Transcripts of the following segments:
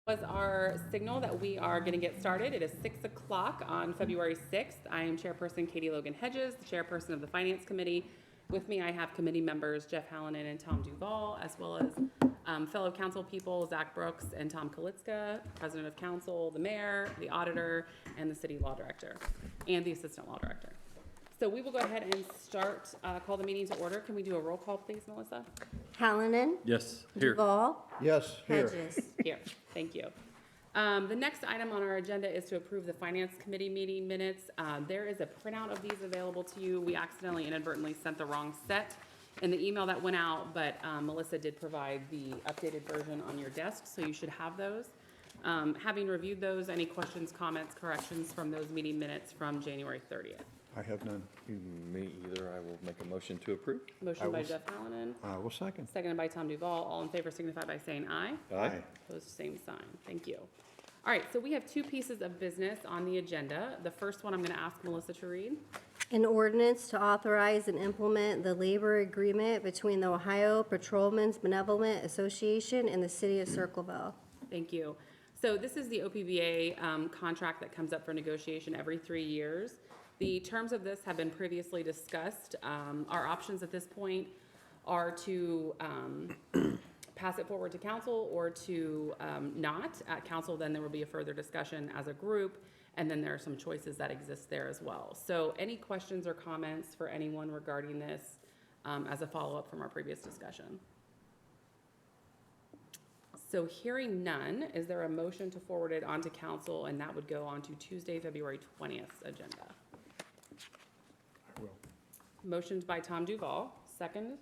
Was our signal that we are going to get started. It is 6 o'clock on February 6th. I am Chairperson Katie Logan Hedges, the Chairperson of the Finance Committee. With me, I have committee members Jeff Hallinan and Tom Duval, as well as fellow council people Zach Brooks and Tom Kalitzka, President of Council, the Mayor, the Auditor, and the City Law Director, and the Assistant Law Director. So we will go ahead and start, call the meeting to order. Can we do a roll call, please, Melissa? Hallinan. Yes, here. Duval. Yes, here. Hedges. Here, thank you. The next item on our agenda is to approve the Finance Committee meeting minutes. There is a printout of these available to you. We accidentally inadvertently sent the wrong set in the email that went out, but Melissa did provide the updated version on your desk, so you should have those. Having reviewed those, any questions, comments, corrections from those meeting minutes from January 30th? I have none. Me either. I will make a motion to approve. Motion by Jeff Hallinan, I will second. seconded by Tom Duval. All in favor signify by saying aye. Aye. Opposed, same sign. Thank you. All right, so we have two pieces of business on the agenda. The first one I'm going to ask Melissa to read. An ordinance to authorize and implement the labor agreement between the Ohio Patrolmen's Benevolent Association and the City of Circleville. Thank you. So this is the OPBA contract that comes up for negotiation every 3 years. The terms of this have been previously discussed. Our options at this point are to pass it forward to council or to not. At council, then there will be a further discussion as a group, and then there are some choices that exist there as well. So any questions or comments for anyone regarding this as a follow-up from our previous discussion? So hearing none, is there a motion to forward it onto council, and that would go on to Tuesday, February 20th agenda? I will. Motioned by Tom Duval, second,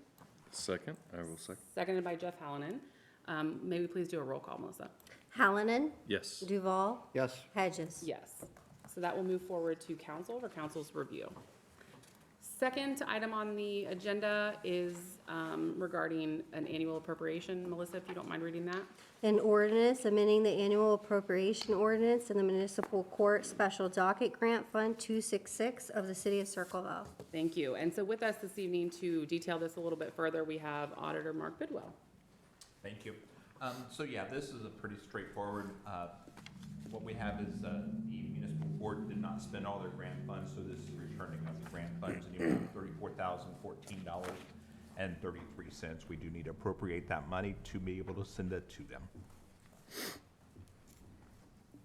Second, I will second. seconded by Jeff Hallinan. May we please do a roll call, Melissa? Hallinan. Yes. Duval. Yes, Hedges. Yes. So that will move forward to council for council's review. Second item on the agenda is regarding an annual appropriation. Melissa, if you don't mind reading that. An ordinance amending the annual appropriation ordinance in the Municipal Court Special Docket Grant Fund 266 of the City of Circleville. Thank you. And so with us this evening to detail this a little bit further, we have Auditor Mark Bidwell. Thank you. So yeah, this is a pretty straightforward, what we have is the municipal court did not spend all their grant funds, so this is returning of the grant funds, and you have $34,014.33. We do need to appropriate that money to be able to send it to them.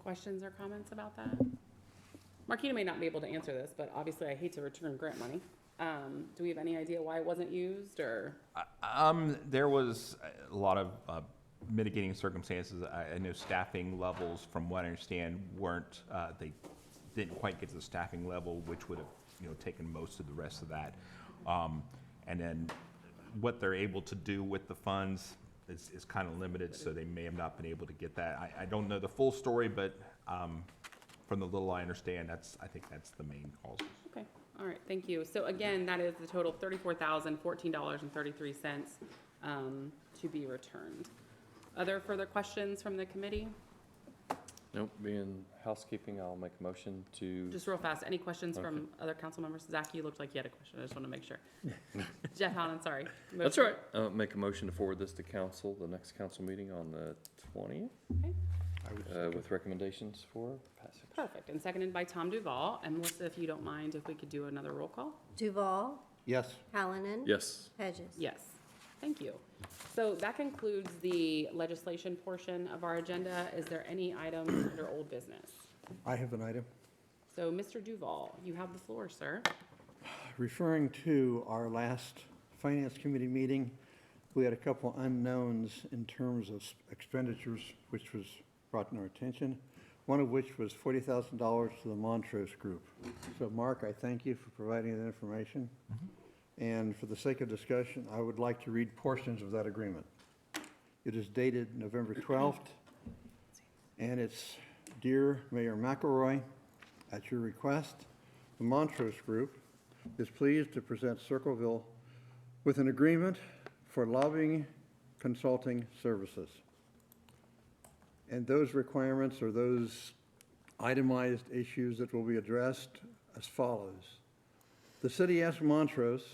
Questions or comments about that? Marquita may not be able to answer this, but obviously I hate to return grant money. Do we have any idea why it wasn't used, or? There was a lot of mitigating circumstances. I know staffing levels, from what I understand, weren't, they didn't quite get to the staffing level, which would have, taken most of the rest of that. And then what they're able to do with the funds is kind of limited, so they may have not been able to get that. I don't know the full story, but from the little I understand, I think that's the main cause. Okay, all right, thank you. So again, that is the total of $34,014.33 to be returned. Other further questions from the committee? Nope, being housekeeping, I'll make a motion to. Just real fast, any questions from Okay. other council members? Zach, you looked like you had a question. I just want to make sure. Jeff Hallinan, sorry. That's all right. Make a motion to forward this to council, the next council meeting on the 20th, Okay, I would second. with recommendations for passage. perfect. And seconded by Tom Duval. And Melissa, if you don't mind, if we could do another roll call? Duval. Yes, Hallinan. Yes. Hedges. Yes, thank you. So that concludes the legislation portion of our agenda. Is there any items under old business? I have an item. So Mr. Duval, you have the floor, sir. Referring to our last Finance Committee meeting, we had a couple unknowns in terms of expenditures, which was brought to our attention, one of which was $40,000 to the Montrose Group. So Mark, I thank you for providing that information. And for the sake of discussion, I would like to read portions of that agreement. It is dated November 12th, and it's, Dear Mayor McElroy, at your request, the Montrose Group is pleased to present Circleville with an agreement for lobbying consulting services. And those requirements are those itemized issues that will be addressed as follows. The city asked Montrose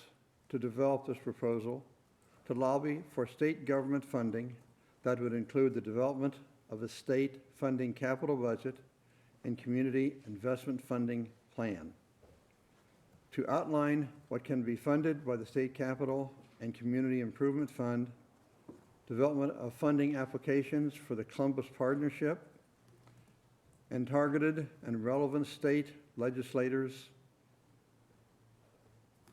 to develop this proposal to lobby for state government funding that would include the development of a state funding capital budget and community investment funding plan, to outline what can be funded by the state capital and community improvement fund, development of funding applications for the Columbus Partnership, and targeted and relevant state legislators,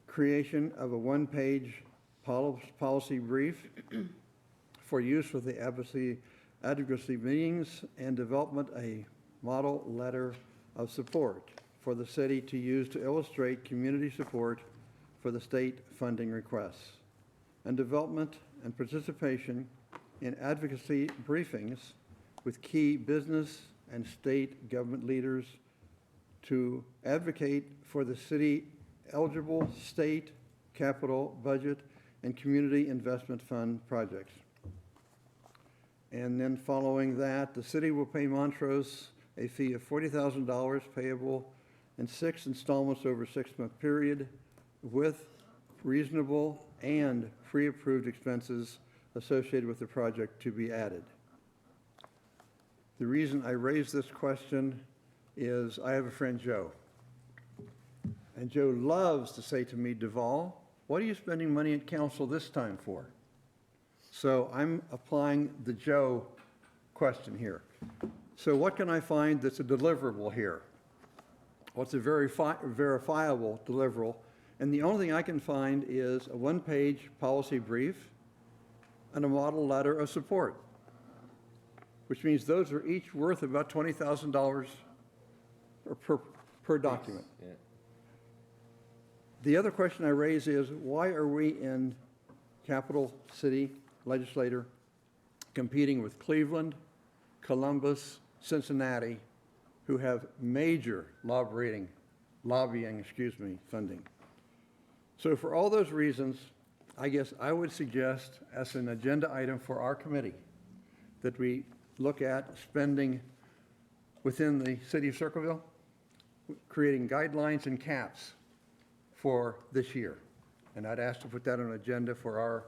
creation of a one-page policy brief for use with the advocacy meetings, and development a model letter of support for the city to use to illustrate community support for the state funding requests, and development and participation in advocacy briefings with key business and state government leaders to advocate for the city eligible state capital budget and community investment fund projects. And then following that, the city will pay Montrose a fee of $40,000 payable in 6 installments over a 6-month period with reasonable and pre-approved expenses associated with the project to be added. The reason I raise this question is I have a friend, Joe. And Joe loves to say to me, Duval, what are you spending money at council this time for? So I'm applying the Joe question here. So what can I find that's a deliverable here? What's a verifiable deliverable? And the only thing I can find is a one-page policy brief and a model letter of support, which means those are each worth about $20,000 per document. Yeah. The other question I raise is, why are we in capital city legislator competing with Cleveland, Columbus, Cincinnati, who have major lobbying, funding? So for all those reasons, I guess I would suggest as an agenda item for our committee that we look at spending within the city of Circleville, creating guidelines and caps for this year. And I'd ask to put that on an agenda for our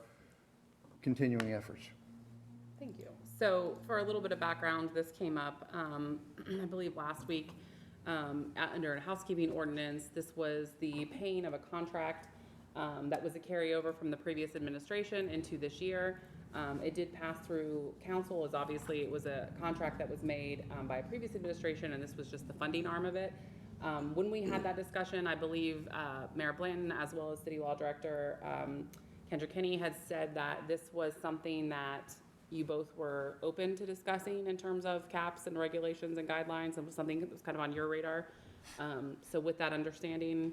continuing efforts. Thank you. So for a little bit of background, this came up, I believe last week, under a housekeeping ordinance. This was the paying of a contract that was a carryover from the previous administration into this year. It did pass through council, as obviously it was a contract that was made by a previous administration, and this was just the funding arm of it. When we had that discussion, I believe Mayor Blanton, as well as City Law Director Kendra Kinney, had said that this was something that you both were open to discussing in terms of caps and regulations and guidelines, and was something that was kind of on your radar. So with that understanding,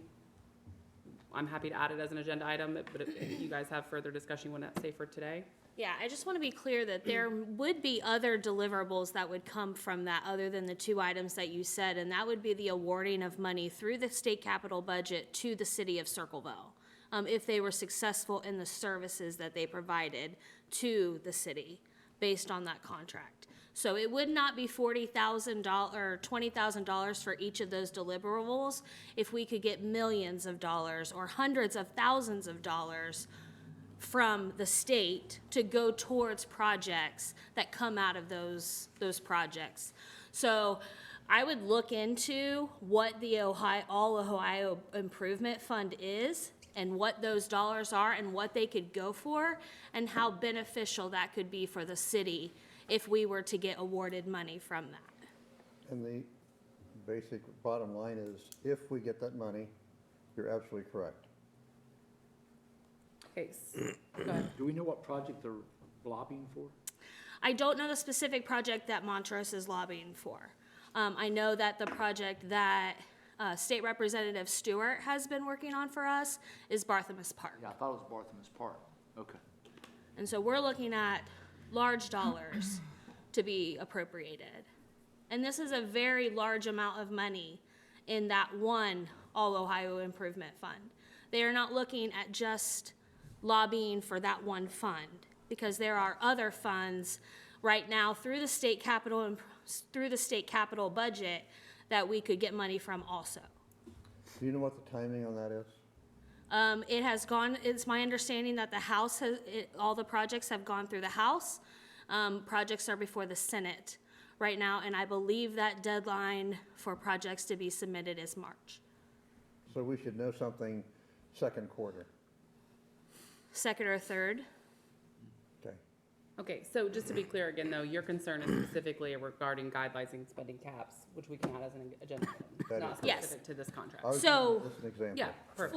I'm happy to add it as an agenda item, but if you guys have further discussion, you want to say for today? Yeah, I just want to be clear that there would be other deliverables that would come from that other than the 2 items that you said, and that would be the awarding of money through the state capital budget to the city of Circleville, if they were successful in the services that they provided to the city based on that contract. So it would not be $40,000 or $20,000 for each of those deliverables if we could get millions of dollars or hundreds of thousands of dollars from the state to go towards projects that come out of those projects. So I would look into what the All Ohio Improvement Fund is and what those dollars are and what they could go for and how beneficial that could be for the city if we were to get awarded money from that. And the basic bottom line is, if we get that money, you're absolutely correct. Okay, go ahead. Do we know what project they're lobbying for? I don't know the specific project that Montrose is lobbying for. I know that the project that State Representative Stewart has been working on for us is Barthelmess Park. Yeah, I thought it was Barthelmess Park. Okay. And so we're looking at large dollars to be appropriated. And this is a very large amount of money in that one All Ohio Improvement Fund. They are not looking at just lobbying for that one fund, because there are other funds right now through the state capital budget that we could get money from also. Do you know what the timing on that is? It has gone, it's my understanding that the House all the projects have gone through the House. Projects are before the Senate. right now, and I believe that deadline for projects to be submitted is March. So we should know something second quarter. Second or third. Okay. Okay, so just to be clear again, though, your concern is specifically regarding guidelines and spending caps, which we can add as an agenda That item, not is- Yes. specific to this contract. I was So- using this as an example. Yeah, perfect.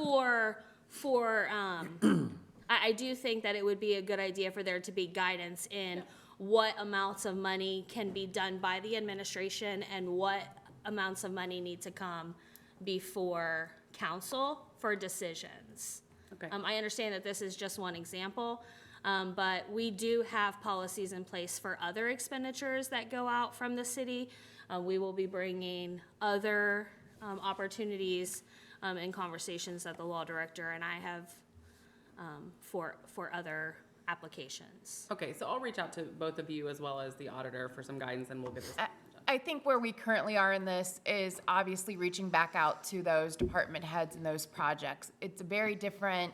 I do think that it would be a good idea for there to be guidance in what amounts of money can be done by the administration and what amounts of money need to come before council for decisions. Okay. I understand that this is just one example, but we do have policies in place for other expenditures that go out from the city. We will be bringing other opportunities and conversations that the law director and I have for other applications. Okay, so I'll reach out to both of you as well as the auditor for some guidance, and we'll get this. I think where we currently are in this is obviously reaching back out to those department heads and those projects. It's a very different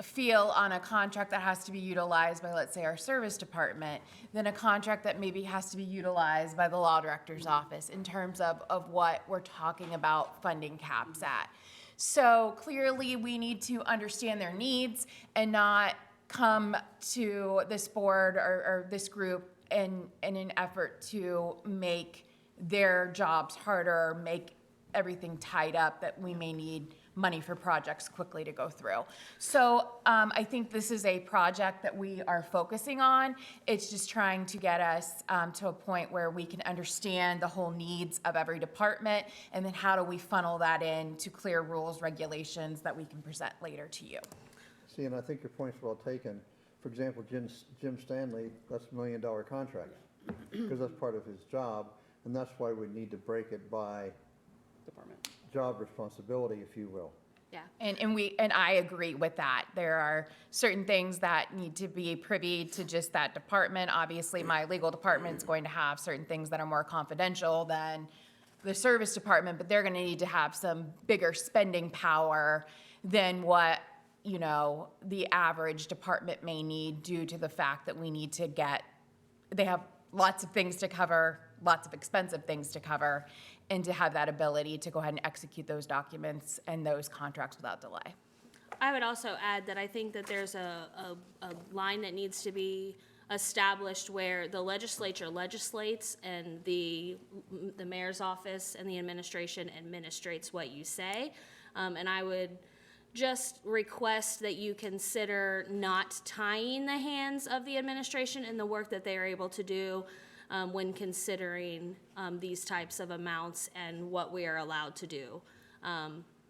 feel on a contract that has to be utilized by, let's say, our service department than a contract that maybe has to be utilized by the law director's office in terms of what we're talking about funding caps at. So clearly, we need to understand their needs and not come to this board or this group in an effort to make their jobs harder, make everything tied up that we may need money for projects quickly to go through. So I think this is a project that we are focusing on. It's just trying to get us to a point where we can understand the whole needs of every department, and then how do we funnel that into clear rules, regulations that we can present later to you. See, and I think your point's well taken. For example, Jim Stanley, that's $1 million contract, because that's part of his job, and that's why we need to break it by Department. job responsibility, if you will. Yeah, and I agree with that. There are certain things that need to be privy to just that department. Obviously, my legal department's going to have certain things that are more confidential than the service department, but they're gonna need to have some bigger spending power than what, you know, the average department may need due to the fact that we need to they have lots of things to cover, lots of expensive things to cover, and to have that ability to go ahead and execute those documents and those contracts without delay. I would also add that I think that there's a line that needs to be established where the legislature legislates and the mayor's office and the administration administrates what you say. And I would just request that you consider not tying the hands of the administration in the work that they are able to do when considering these types of amounts and what we are allowed to do.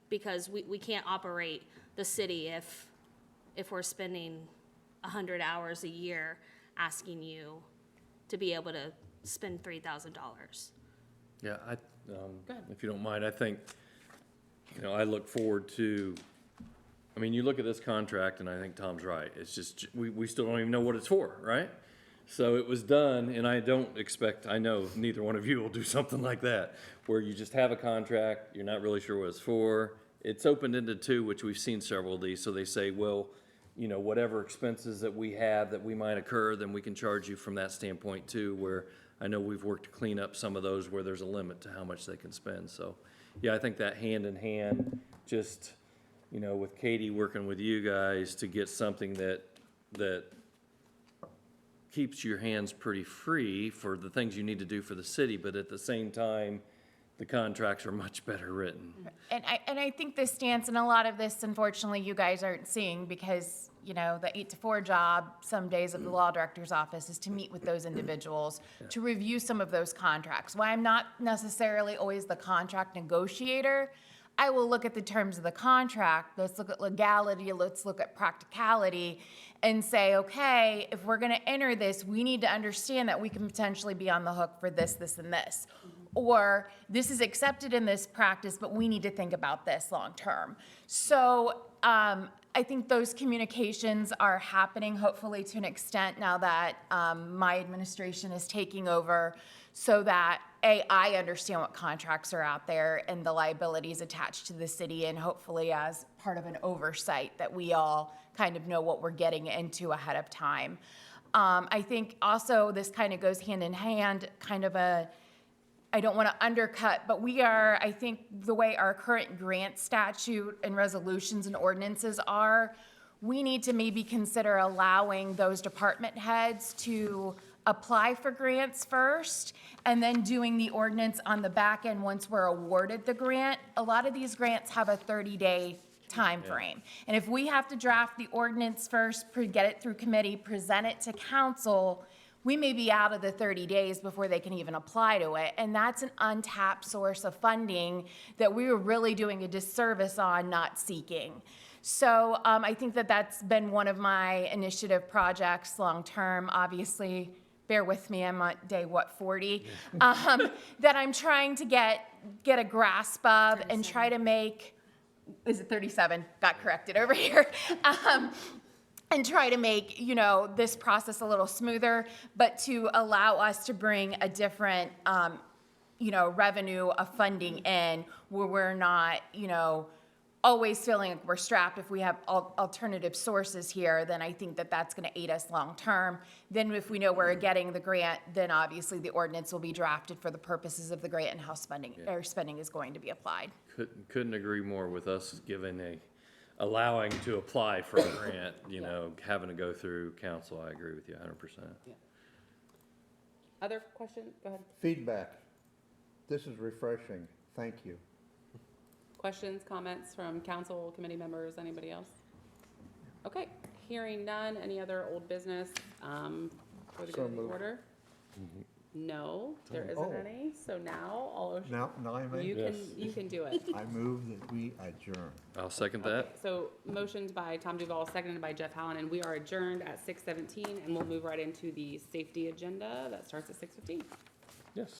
Because we can't operate the city if we're spending 100 hours a year asking you to be able to spend $3,000. Yeah, if you don't mind, I think, I look forward to, you look at this contract and I think Tom's right. It's just, we still don't even know what it's for, right? So it was done, and I know neither one of you will do something like that, where you just have a contract, you're not really sure what it's for. It's opened into two, which we've seen several of these, so they say, well, whatever expenses that we have that we might occur, then we can charge you from that standpoint too, where I know we've worked to clean up some of those where there's a limit to how much they can spend. So, yeah, I think that hand in hand, just, with Katie working with you guys to get something that keeps your hands pretty free for the things you need to do for the city, but at the same time, the contracts are much better written. And I think this stance, and a lot of this, unfortunately, you guys aren't seeing because, the 8 to 4 job some days of the law director's office is to meet with those individuals, to review some of those contracts. While I'm not necessarily always the contract negotiator, I will look at the terms of the contract, let's look at legality, let's look at practicality, and say, okay, if we're gonna enter this, we need to understand that we can potentially be on the hook for this, this, and this. Or this is accepted in this practice, but we need to think about this long-term. So I think those communications are happening, hopefully to an extent now that my administration is taking over, so that I understand what contracts are out there and the liabilities attached to the city, and hopefully as part of an oversight that we all kind of know what we're getting into ahead of time. I think also this kind of goes hand in hand, kind of a, I don't want to undercut, but we are, I think the way our current grant statute and resolutions and ordinances are, we need to maybe consider allowing those department heads to apply for grants first and then doing the ordinance on the back end once we're awarded the grant. A lot of these grants have a 30-day time frame. And if we have to draft the ordinance first, get it through committee, present it to council, we may be out of the 30 days before they can even apply to it. And that's an untapped source of funding that we were really doing a disservice on not seeking. So I think that that's been one of my initiative projects long-term. Obviously, bear with me, I'm on day, 40? That I'm trying to get a grasp of and try to make, is it 37? Got corrected over here. And try to make, this process a little smoother, but to allow us to bring a different, revenue of funding in where we're not, always feeling like we're strapped. If we have alternative sources here, then I think that that's going to aid us long-term. Then if we know we're getting the grant, then obviously the ordinance will be drafted for the purposes of the grant and how spending is going to be applied. Couldn't agree more with us allowing to apply for a grant, having to go through council. I agree with you 100%. Other questions? Go ahead. Feedback. This is refreshing. Thank you. Questions, comments from council, committee members, anybody else? Okay, hearing none. Any other old business for the good of the order? No, there isn't Oh. any. So now, Now I may, you can do it. I move that we adjourn. I'll second Okay, that. so motioned by Tom Duval, seconded by Jeff Hallen, and we are adjourned at 6:17, and we'll move right into the safety agenda that starts at 6:15. Yes.